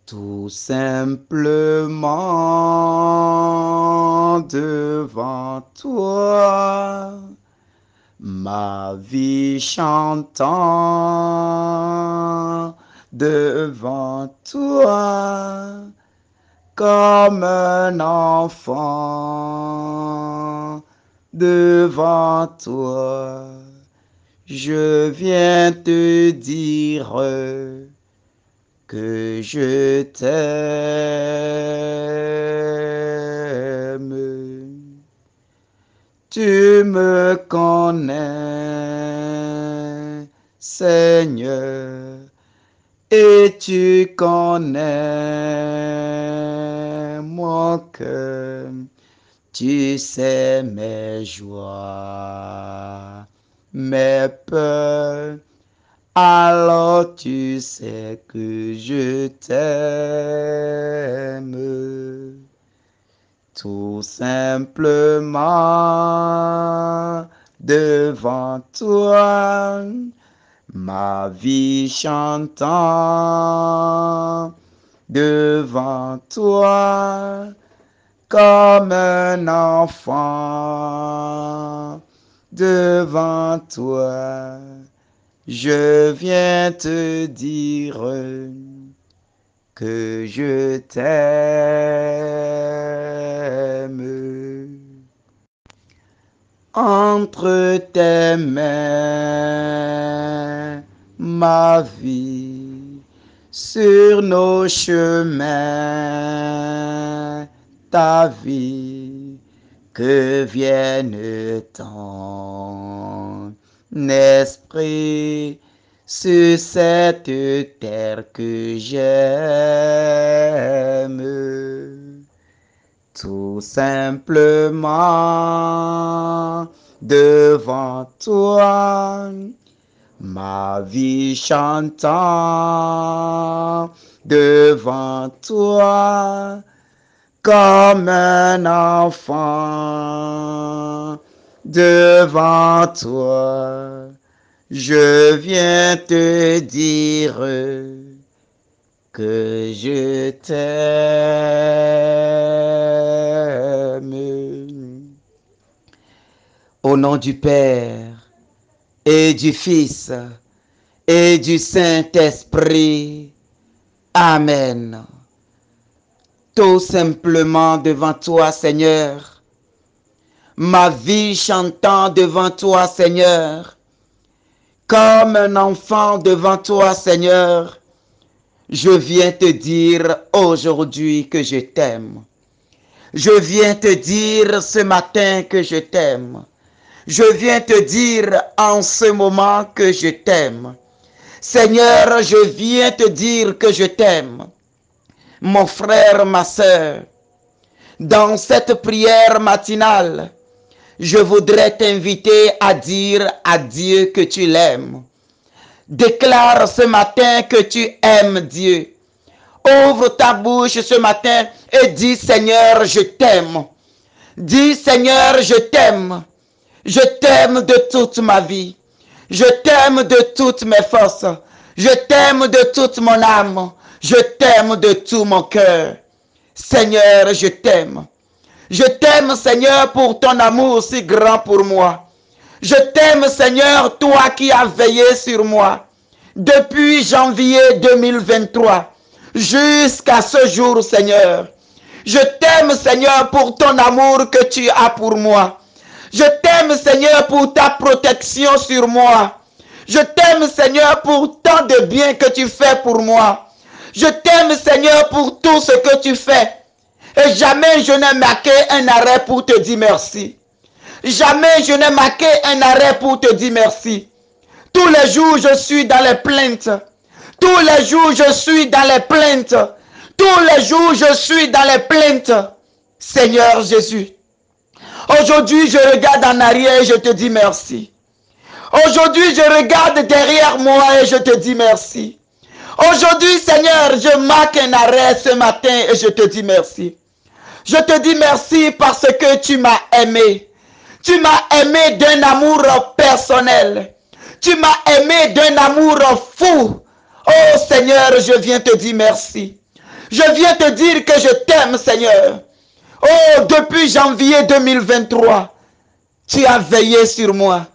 tout simplement devant toi, ma vie chantant devant toi, comme un enfant devant toi. Je viens te dire que je t'aime. Tu me connais, Seigneur, et tu connais mon cœur. Tu sais mes joies, mes peurs. Alors tu sais que je t'aime. Tout simplement devant toi, ma vie chantant devant toi, comme un enfant devant toi. Je viens te dire que je t'aime. Entre tes mains, ma vie, sur nos chemins, ta vie, que vienne ton esprit sur cette terre que j'aime. Tout simplement devant toi, ma vie chantant devant toi, comme un enfant devant toi. Je viens te dire que je t'aime. Au nom du Père et du Fils et du Saint-Esprit. Amen. Tout simplement devant toi, Seigneur, ma vie chantant devant toi, Seigneur, comme un enfant devant toi, Seigneur, je viens te dire aujourd'hui que je t'aime. Je viens te dire ce matin que je t'aime. Je viens te dire en ce moment que je t'aime. Seigneur, je viens te dire que je t'aime. Mon frère, ma sœur, dans cette prière matinale, je voudrais t'inviter à dire à Dieu que tu l'aimes. Déclare ce matin que tu aimes Dieu. Ouvre ta bouche ce matin et dis, Seigneur, je t'aime. Dis, Seigneur, je t'aime. Je t'aime de toute ma vie. Je t'aime de toutes mes forces. Je t'aime de toute mon âme. Je t'aime de tout mon cœur. Seigneur, je t'aime. Je t'aime, Seigneur, pour ton amour si grand pour moi. Je t'aime, Seigneur, toi qui as veillé sur moi depuis janvier 2023 jusqu'à ce jour, Seigneur. Je t'aime, Seigneur, pour ton amour que tu as pour moi. Je t'aime, Seigneur, pour ta protection sur moi. Je t'aime, Seigneur, pour tant de bien que tu fais pour moi. Je t'aime, Seigneur, pour tout ce que tu fais. Et jamais je n'ai marqué un arrêt pour te dire merci. Jamais je n'ai marqué un arrêt pour te dire merci. Tous les jours, je suis dans les plaintes. Tous les jours, je suis dans les plaintes. Tous les jours, je suis dans les plaintes. Seigneur Jésus, aujourd'hui, je regarde en arrière et je te dis merci. Aujourd'hui, je regarde derrière moi et je te dis merci. Aujourd'hui, Seigneur, je marque un arrêt ce matin et je te dis merci. Je te dis merci parce que tu m'as aimé. Tu m'as aimé d'un amour personnel. Tu m'as aimé d'un amour fou. Oh Seigneur, je viens te dire merci. Je viens te dire que je t'aime, Seigneur. Oh, depuis janvier 2023, tu as veillé sur moi.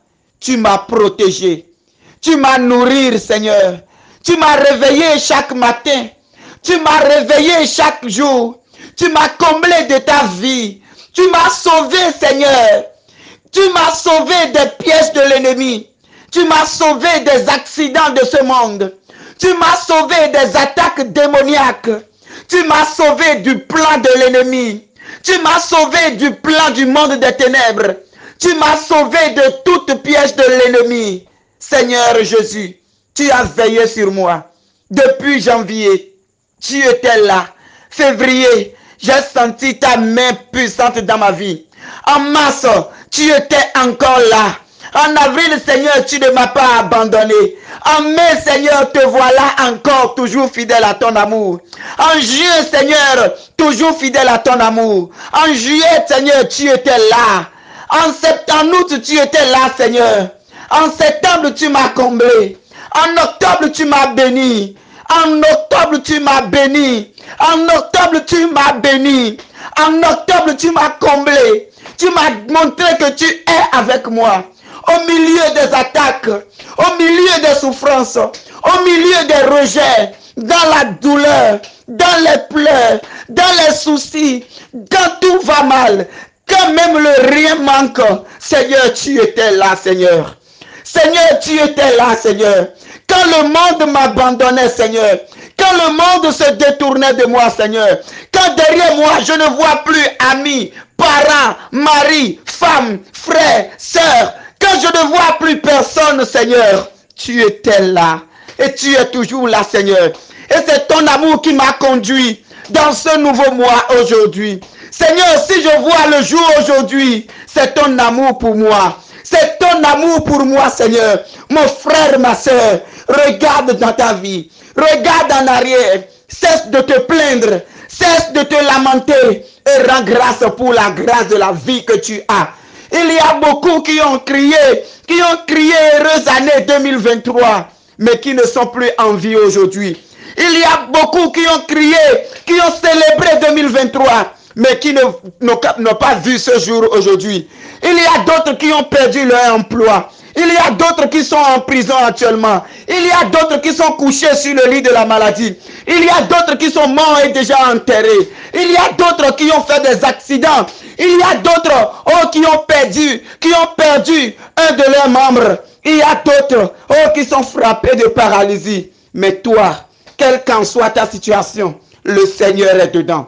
Tu m'as protégé. Tu m'as nourri, Seigneur. Tu m'as réveillé chaque matin. Tu m'as réveillé chaque jour. Tu m'as comblé de ta vie. Tu m'as sauvé, Seigneur. Tu m'as sauvé des pièges de l'ennemi. Tu m'as sauvé des accidents de ce monde. Tu m'as sauvé des attaques démoniaques. Tu m'as sauvé du plan de l'ennemi. Tu m'as sauvé du plan du monde des ténèbres. Tu m'as sauvé de toute piège de l'ennemi. Seigneur Jésus, tu as veillé sur moi. Depuis janvier, tu étais là. Février, j'ai senti ta main puissante dans ma vie. En mars, tu étais encore là. En avril, Seigneur, tu ne m'as pas abandonné. En mai, Seigneur, te voilà encore toujours fidèle à ton amour. En juin, Seigneur, toujours fidèle à ton amour. En juillet, Seigneur, tu étais là. En août, tu étais là, Seigneur. En septembre, tu m'as comblé. En octobre, tu m'as béni. En octobre, tu m'as béni. En octobre, tu m'as béni. En octobre, tu m'as comblé. Tu m'as montré que tu es avec moi. Au milieu des attaques, au milieu des souffrances, au milieu des rejets, dans la douleur, dans les pleurs, dans les soucis, quand tout va mal, quand même le rien manque, Seigneur, tu étais là, Seigneur. Seigneur, tu étais là, Seigneur. Quand le monde m'abandonnait, Seigneur, quand le monde se détournait de moi, Seigneur, quand derrière moi, je ne vois plus amis, parents, mari, femme, frère, sœur, quand je ne vois plus personne, Seigneur, tu étais là. Et tu es toujours là, Seigneur. Et c'est ton amour qui m'a conduit dans ce nouveau mois aujourd'hui. Seigneur, si je vois le jour aujourd'hui, c'est ton amour pour moi. C'est ton amour pour moi, Seigneur. Mon frère, ma soeur, regarde dans ta vie. Regarde en arrière. Cesse de te plaindre. Cesse de te lamenter. Et rends grâce pour la grâce de la vie que tu as. Il y a beaucoup qui ont crié heureuse année 2023, mais qui ne sont plus en vie aujourd'hui. Il y a beaucoup qui ont crié, qui ont célébré 2023, mais qui n'ont pas vu ce jour aujourd'hui. Il y a d'autres qui ont perdu leur emploi. Il y a d'autres qui sont en prison actuellement. Il y a d'autres qui sont couchés sur le lit de la maladie. Il y a d'autres qui sont morts et déjà enterrés. Il y a d'autres qui ont fait des accidents. Il y a d'autres qui ont perdu un de leurs membres. Il y a d'autres qui sont frappés de paralysie. Mais toi, quelle qu'en soit ta situation, le Seigneur est dedans.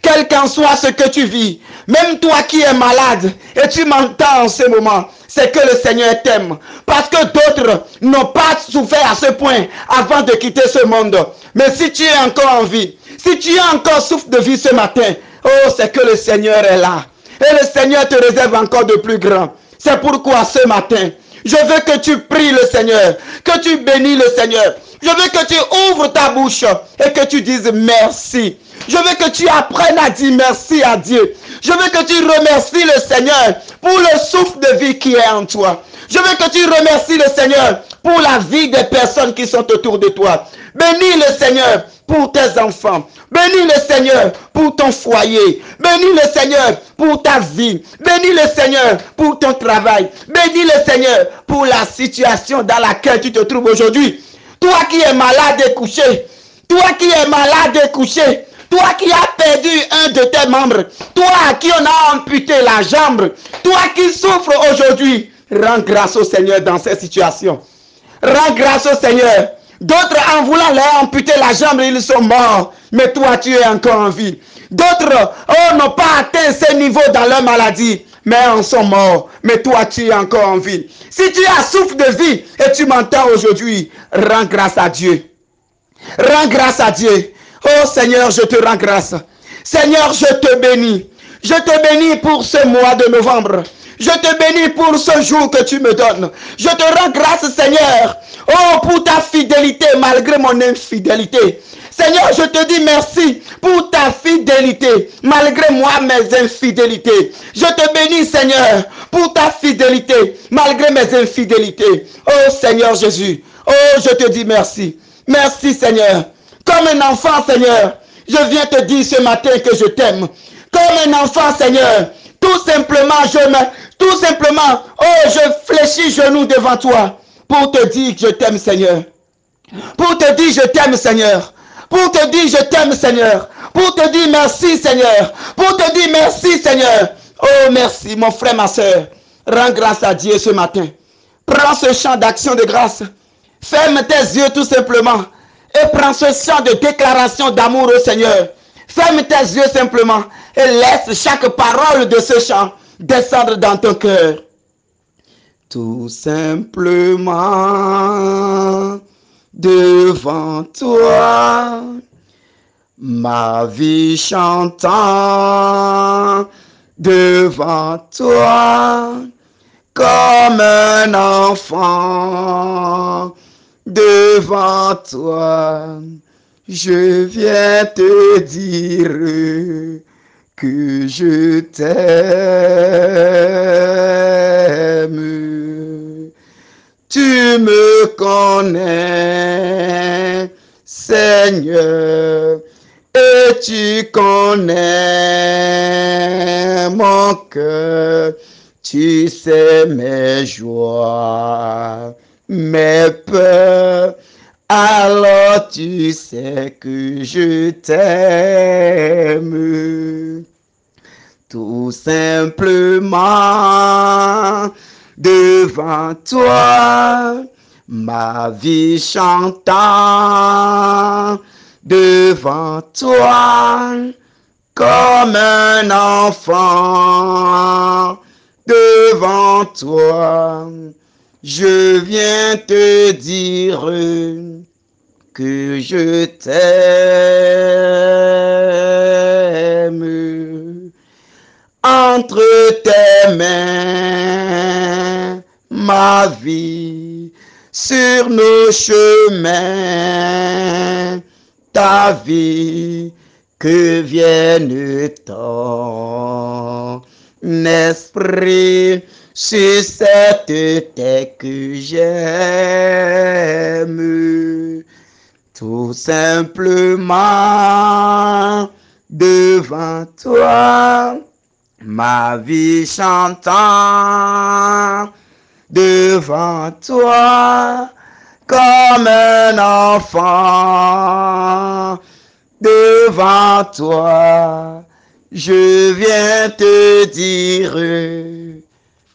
Quel qu'en soit ce que tu vis, même toi qui es malade et tu m'entends en ce moment, c'est que le Seigneur t'aime. Parce que d'autres n'ont pas souffert à ce point avant de quitter ce monde. Mais si tu es encore en vie, si tu as encore souffle de vie ce matin, oh, c'est que le Seigneur est là. Et le Seigneur te réserve encore de plus grand. C'est pourquoi ce matin, je veux que tu pries le Seigneur, que tu bénis le Seigneur. Je veux que tu ouvres ta bouche et que tu dises merci. Je veux que tu apprennes à dire merci à Dieu. Je veux que tu remercies le Seigneur pour le souffle de vie qui est en toi. Je veux que tu remercies le Seigneur pour la vie des personnes qui sont autour de toi. Bénis le Seigneur pour tes enfants. Bénis le Seigneur pour ton foyer. Bénis le Seigneur pour ta vie. Bénis le Seigneur pour ton travail. Bénis le Seigneur pour la situation dans laquelle tu te trouves aujourd'hui. Toi qui es malade et couché. Toi qui es malade et couché. Toi qui as perdu un de tes membres. Toi à qui on a amputé la jambe. Toi qui souffres aujourd'hui. Rends grâce au Seigneur dans cette situation. Rends grâce au Seigneur. D'autres, en voulant leur amputer la jambe, ils sont morts. Mais toi, tu es encore en vie. D'autres n'ont pas atteint ces niveaux dans leur maladie, mais en sont morts. Mais toi, tu es encore en vie. Si tu as souffle de vie et tu m'entends aujourd'hui, rends grâce à Dieu. Rends grâce à Dieu. Oh Seigneur, je te rends grâce. Seigneur, je te bénis. Je te bénis pour ce mois de novembre. Je te bénis pour ce jour que tu me donnes. Je te rends grâce, Seigneur. Oh, pour ta fidélité malgré mon infidélité. Seigneur, je te dis merci pour ta fidélité malgré moi mes infidélités. Je te bénis, Seigneur, pour ta fidélité malgré mes infidélités. Oh Seigneur Jésus, oh je te dis merci. Merci Seigneur. Comme Comme un enfant, Seigneur, je viens te dire ce matin que je t'aime. Comme un enfant, Seigneur, tout simplement, je fléchis genoux devant toi pour te dire que je t'aime, Seigneur. Pour te dire je t'aime, Seigneur. Pour te dire je t'aime, Seigneur. Pour te dire merci, Seigneur. Pour te dire merci, Seigneur. Oh, merci, mon frère, ma soeur. Rends grâce à Dieu ce matin. Prends ce chant d'action de grâce. Ferme tes yeux tout simplement. Et prends ce chant de déclaration d'amour au Seigneur. Ferme tes yeux simplement. Et laisse chaque parole de ce chant descendre dans ton cœur. Tout simplement devant toi, ma vie chantant devant toi, comme un enfant devant toi, je viens te dire que je t'aime. Tu me connais, Seigneur, et tu connais mon cœur. Tu sais mes joies, mes peurs. Alors tu sais que je t'aime. Tout simplement devant toi, ma vie chantant devant toi, comme un enfant devant toi, je viens te dire que je t'aime. Entre tes mains, ma vie, sur nos chemins, ta vie, que vienne ton esprit sur cette terre que j'aime. Tout simplement devant toi, ma vie chantant devant toi, comme un enfant devant toi, je viens te dire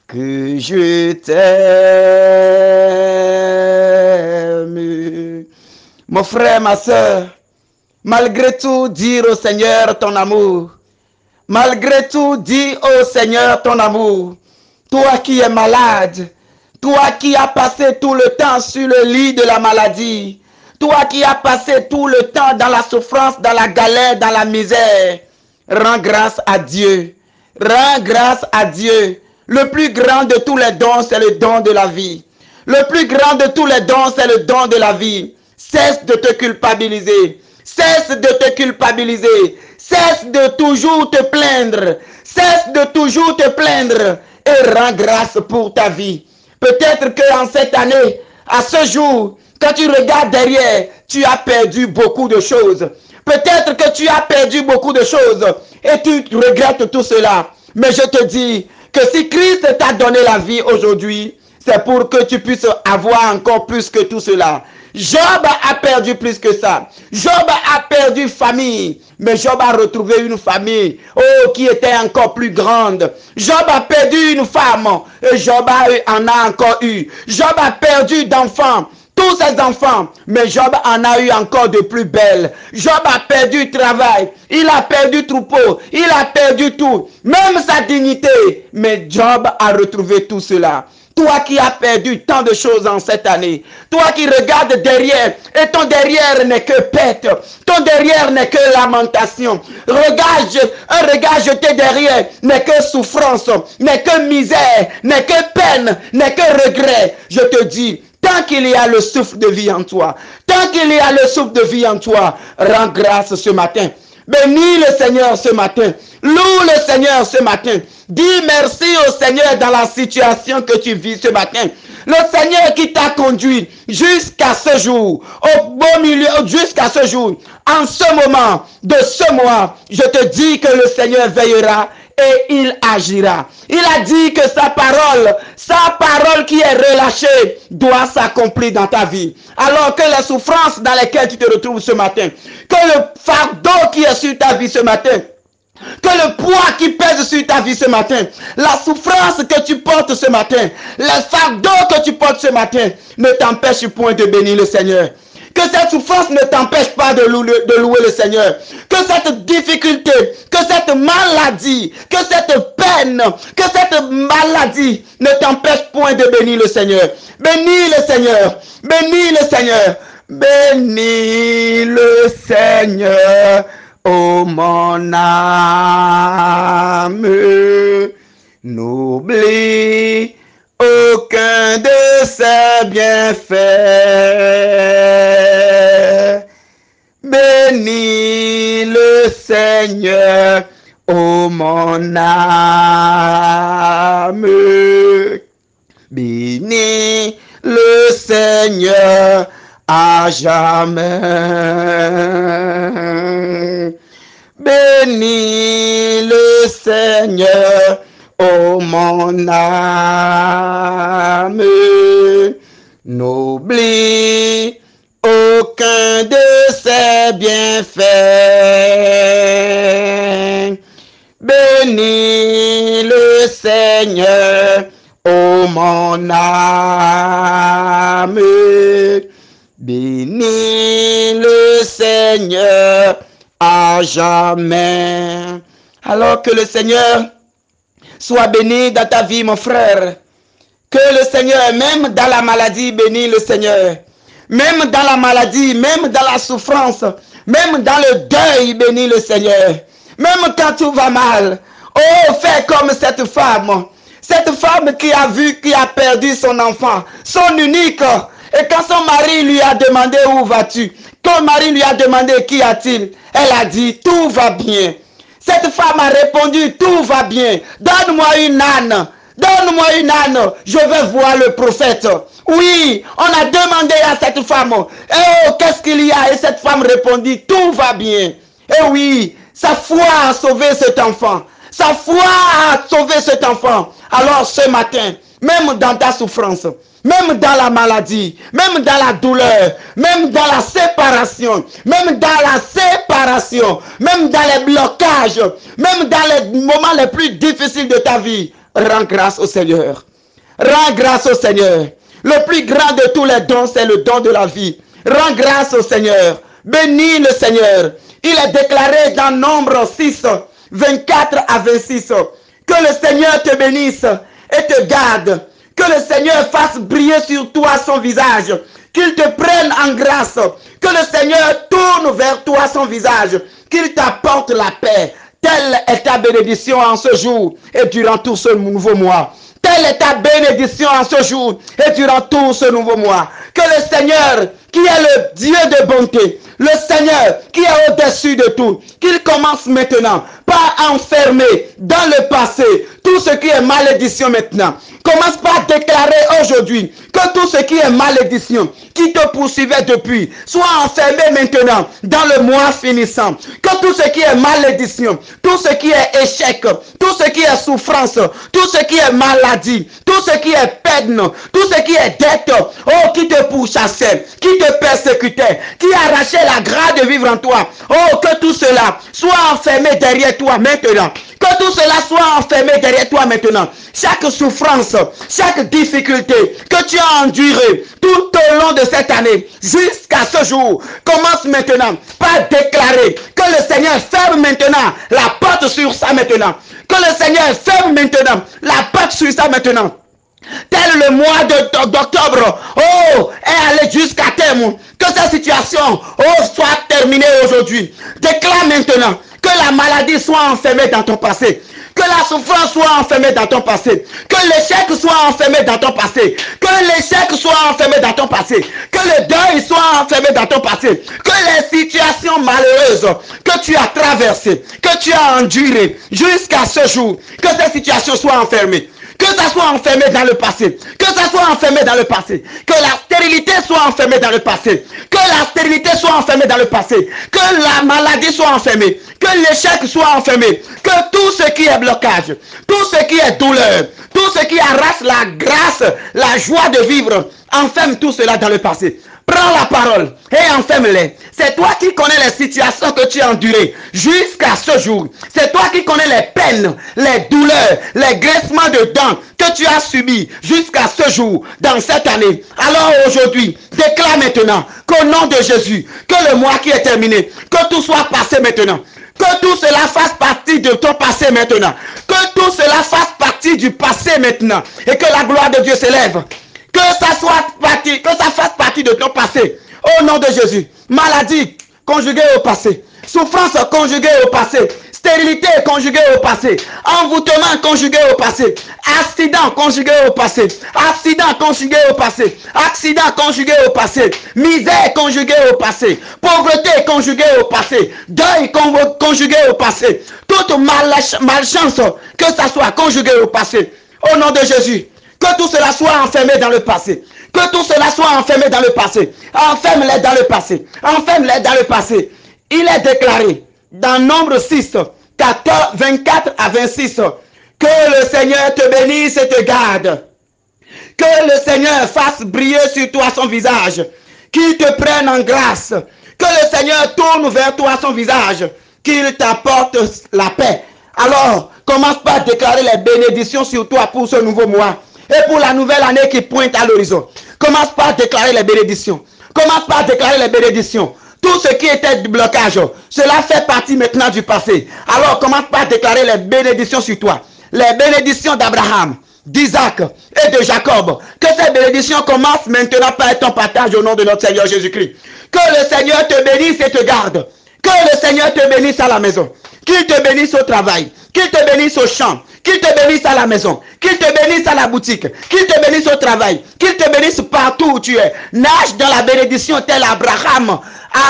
que je t'aime. Mon frère, ma soeur, malgré tout, dire au Seigneur ton amour. Malgré tout, dis au Seigneur ton amour. Toi qui es malade, toi qui as passé tout le temps sur le lit de la maladie, toi qui as passé tout le temps dans la souffrance, dans la galère, dans la misère, rends grâce à Dieu. Rends grâce à Dieu. Le plus grand de tous les dons, c'est le don de la vie. Le plus grand de tous les dons, c'est le don de la vie. Cesse de te culpabiliser. Cesse de te culpabiliser. Cesse de toujours te plaindre. Cesse de toujours te plaindre. Et rends grâce pour ta vie. Peut-être qu'en cette année, à ce jour, quand tu regardes derrière, tu as perdu beaucoup de choses. Peut-être que tu as perdu beaucoup de choses et tu regrettes tout cela. Mais je te dis que si Christ t'a donné la vie aujourd'hui, c'est pour que tu puisses avoir encore plus que tout cela. Job a perdu plus que ça. Job a perdu famille, mais Job a retrouvé une famille qui était encore plus grande. Job a perdu une femme et Job en a encore eu. Job a perdu d'enfants. Tous ses enfants, mais Job en a eu encore de plus belles. Job a perdu travail, il a perdu troupeau, il a perdu tout, même sa dignité. Mais Job a retrouvé tout cela. Toi qui as perdu tant de choses en cette année, toi qui regardes derrière, et ton derrière n'est que pète, ton derrière n'est que lamentation. Regarde, un regard jeté derrière n'est que souffrance, n'est que misère, n'est que peine, n'est que regret. Je te dis, tant qu'il y a le souffle de vie en toi, tant qu'il y a le souffle de vie en toi, rends grâce ce matin. Bénis le Seigneur ce matin. Loue le Seigneur ce matin. Dis merci au Seigneur dans la situation que tu vis ce matin. Le Seigneur qui t'a conduit jusqu'à ce jour, au beau milieu, jusqu'à ce jour, en ce moment de ce mois, je te dis que le Seigneur veillera et il agira. Il a dit que sa parole qui est relâchée doit s'accomplir dans ta vie. Alors que les souffrances dans lesquelles tu te retrouves ce matin, que le fardeau qui est sur ta vie ce matin, que le poids qui pèse sur ta vie ce matin, la souffrance que tu portes ce matin, le fardeau que tu portes ce matin, ne t'empêche point de bénir le Seigneur. Que cette souffrance ne t'empêche pas de louer le Seigneur. Que cette difficulté, que cette maladie, que cette peine, que cette maladie ne t'empêche point de bénir le Seigneur. Bénis le Seigneur. Bénis le Seigneur. Bénis le Seigneur. Oh mon âme, n'oublie aucun de ses bienfaits. Bénis le Seigneur, ô mon âme. Bénis le Seigneur à jamais. Bénis le Seigneur, ô mon âme. N'oublie aucun de ses bienfaits. Bénis le Seigneur, ô mon âme. Bénis le Seigneur à jamais. Alors que le Seigneur soit béni dans ta vie, mon frère. Que le Seigneur, même dans la maladie, bénit le Seigneur. Même dans la maladie, même dans la souffrance, même dans le deuil, bénit le Seigneur. Même quand tout va mal, oh, fais comme cette femme qui a vu, qui a perdu son enfant, son unique. Et quand son mari lui a demandé où vas-tu, quand Marie lui a demandé qui a-t-il, elle a dit tout va bien. Cette femme a répondu tout va bien. Donne-moi une âne. Donne-moi une âne. Je vais voir le prophète. Oui, on a demandé à cette femme, oh, qu'est-ce qu'il y a? Et cette femme répondit, tout va bien. Et oui, sa foi a sauvé cet enfant. Sa foi a sauvé cet enfant. Alors ce matin, même dans ta souffrance, même dans la maladie, même dans la douleur, même dans la séparation, même dans les blocages, même dans les moments les plus difficiles de ta vie, rends grâce au Seigneur. Rends grâce au Seigneur. Le plus grand de tous les dons, c'est le don de la vie. Rends grâce au Seigneur. Bénis le Seigneur. Il est déclaré dans Nombre 6, 24 à 26, que le Seigneur te bénisse et te garde. Que le Seigneur fasse briller sur toi son visage. Qu'il te prenne en grâce. Que le Seigneur tourne vers toi son visage. Qu'il t'apporte la paix. Telle est ta bénédiction en ce jour et durant tout ce nouveau mois. Telle est ta bénédiction en ce jour et durant tout ce nouveau mois. Que le Seigneur, qui est le Dieu de bonté, le Seigneur qui est au-dessus de tout, qu'il commence maintenant par enfermer dans le passé tout ce qui est malédiction maintenant. Commence par déclarer aujourd'hui que tout ce qui est malédiction, qui te poursuivait depuis, soit enfermé maintenant dans le mois finissant. Que tout ce qui est malédiction, tout ce qui est échec, tout ce qui est souffrance, tout ce qui est maladie, tout ce qui est peine, tout ce qui est dette, oh, qui te pourchassait, qui te persécutait, qui arrachait la grâce de vivre en toi. Oh, que tout cela soit enfermé derrière toi maintenant. Que tout cela soit enfermé derrière toi maintenant. Chaque souffrance, chaque difficulté que tu as endurée tout au long de cette année jusqu'à ce jour, commence maintenant par déclarer que le Seigneur ferme maintenant la porte sur ça maintenant. Que le Seigneur ferme maintenant la porte sur ça maintenant. Tel le mois d'octobre, oh, est allé jusqu'à terme. Que cette situation, oh, soit terminée aujourd'hui. Déclare maintenant que la maladie soit enfermée dans ton passé. Que la souffrance soit enfermée dans ton passé. Que l'échec soit enfermé dans ton passé. Que l'échec soit enfermé dans ton passé. Que le deuil soit enfermé dans ton passé. Que les situations malheureuses que tu as traversées, que tu as endurées jusqu'à ce jour, que ces situations soient enfermées. Que ça soit enfermé dans le passé. Que ça soit enfermé dans le passé. Que la stérilité soit enfermée dans le passé. Que la stérilité soit enfermée dans le passé. Que la maladie soit enfermée. Que l'échec soit enfermé. Que tout ce qui est blocage, tout ce qui est douleur, tout ce qui arrache la grâce, la joie de vivre, enferme tout cela dans le passé. Prends la parole et enferme-les. C'est toi qui connais les situations que tu as endurées jusqu'à ce jour. C'est toi qui connais les peines, les douleurs, les graissements de dents que tu as subis jusqu'à ce jour, dans cette année. Alors aujourd'hui, déclare maintenant qu'au nom de Jésus, que le mois qui est terminé, que tout soit passé maintenant. Que tout cela fasse partie de ton passé maintenant. Que tout cela fasse partie du passé maintenant. Et que la gloire de Dieu s'élève. Que ça soit partie, que ça fasse partie de ton passé. Au nom de Jésus. Maladie conjuguée au passé. Souffrance conjuguée au passé. Stérilité conjuguée au passé. Envoûtement conjugué au passé. Accident conjugué au passé. Accident conjugué au passé. Accident conjugué au passé. Misère conjuguée au passé. Pauvreté conjuguée au passé. Deuil conjugué au passé. Toute malchance, que ça soit conjugué au passé. Au nom de Jésus. Que tout cela soit enfermé dans le passé. Que tout cela soit enfermé dans le passé. Enferme-les dans le passé. Enferme-les dans le passé. Il est déclaré dans Nombre 6, 24 à 26, que le Seigneur te bénisse et te garde. Que le Seigneur fasse briller sur toi son visage. Qu'il te prenne en grâce. Que le Seigneur tourne vers toi son visage. Qu'il t'apporte la paix. Alors, commence par déclarer les bénédictions sur toi pour ce nouveau mois. Et pour la nouvelle année qui pointe à l'horizon. Commence par déclarer les bénédictions. Commence par déclarer les bénédictions. Tout ce qui était du blocage, cela fait partie maintenant du passé. Alors commence par déclarer les bénédictions sur toi. Les bénédictions d'Abraham, d'Isaac et de Jacob. Que ces bénédictions commencent maintenant par être ton partage au nom de notre Seigneur Jésus-Christ. Que le Seigneur te bénisse et te garde. Que le Seigneur te bénisse à la maison. Qu'il te bénisse au travail. Qu'il te bénisse au champ. Qu'il te bénisse à la maison. Qu'il te bénisse à la boutique. Qu'il te bénisse au travail. Qu'il te bénisse partout où tu es. Nage dans la bénédiction tel Abraham.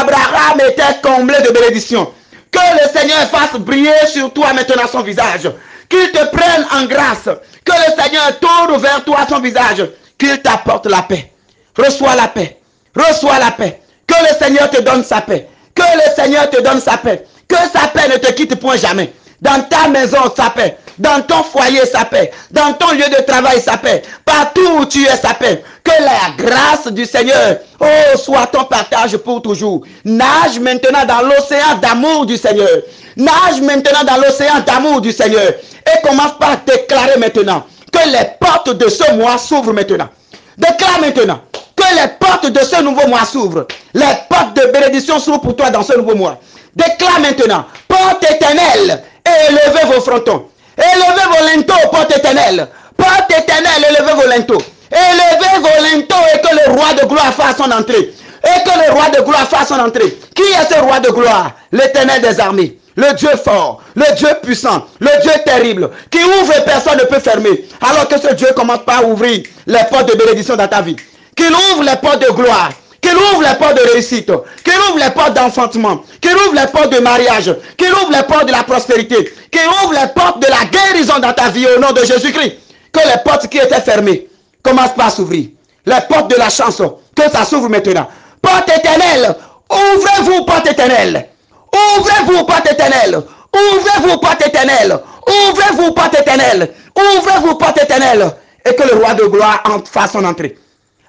Abraham était comblé de bénédictions. Que le Seigneur fasse briller sur toi maintenant son visage. Qu'il te prenne en grâce. Que le Seigneur tourne vers toi son visage. Qu'il t'apporte la paix. Reçois la paix. Reçois la paix. Que le Seigneur te donne sa paix. Que le Seigneur te donne sa paix. Que sa paix ne te quitte point jamais. Dans ta maison, sa paix. Dans ton foyer, sa paix. Dans ton lieu de travail, sa paix. Partout où tu es, sa paix. Que la grâce du Seigneur, oh, soit ton partage pour toujours. Nage maintenant dans l'océan d'amour du Seigneur. Nage maintenant dans l'océan d'amour du Seigneur. Et commence par déclarer maintenant que les portes de ce mois s'ouvrent maintenant. Déclare maintenant que les portes de ce nouveau mois s'ouvrent. Les portes de bénédiction s'ouvrent pour toi dans ce nouveau mois. Déclare maintenant, porte éternelle, et élevez vos frontons. Élevez vos linteaux, porte éternelle. Porte éternelle, élevez vos linteaux. Élevez vos linteaux et que le roi de gloire fasse son entrée. Et que le roi de gloire fasse son entrée. Qui est ce roi de gloire? L'Éternel des armées. Le Dieu fort, le Dieu puissant, le Dieu terrible, qui ouvre et personne ne peut fermer. Alors que ce Dieu commence par ouvrir les portes de bénédiction dans ta vie. Qu'il ouvre les portes de gloire. Qu'il ouvre les portes de réussite, qu'il ouvre les portes d'enfantement, qu'il ouvre les portes de mariage, qu'il ouvre les portes de la prospérité, qu'il ouvre les portes de la guérison dans ta vie au nom de Jésus-Christ. Que les portes qui étaient fermées commencent par s'ouvrir. Les portes de la chance, que ça s'ouvre maintenant. Porte éternelle, ouvrez-vous, porte éternelle. Ouvrez-vous, porte éternelle. Ouvrez-vous, porte éternelle. Ouvrez-vous, porte éternelle. Ouvrez-vous, porte éternelle. Et que le roi de gloire fasse son entrée.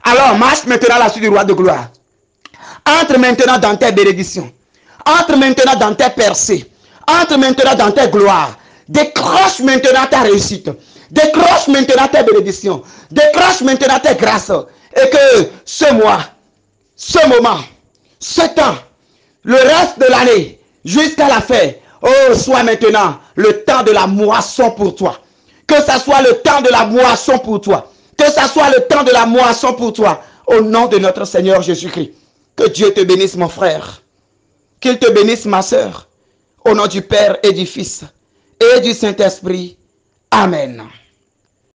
Alors marche maintenant à la suite du roi de gloire. Entre maintenant dans tes bénédictions. Entre maintenant dans tes percées. Entre maintenant dans tes gloires. Décroche maintenant ta réussite. Décroche maintenant tes bénédictions. Décroche maintenant tes grâces. Et que ce mois, ce moment, ce temps, le reste de l'année, jusqu'à la fin, oh, soit maintenant le temps de la moisson pour toi. Que ça soit le temps de la moisson pour toi. Que ça soit le temps de la moisson pour toi. Au nom de notre Seigneur Jésus-Christ. Que Dieu te bénisse, mon frère. Qu'il te bénisse, ma soeur. Au nom du Père et du Fils et du Saint-Esprit. Amen.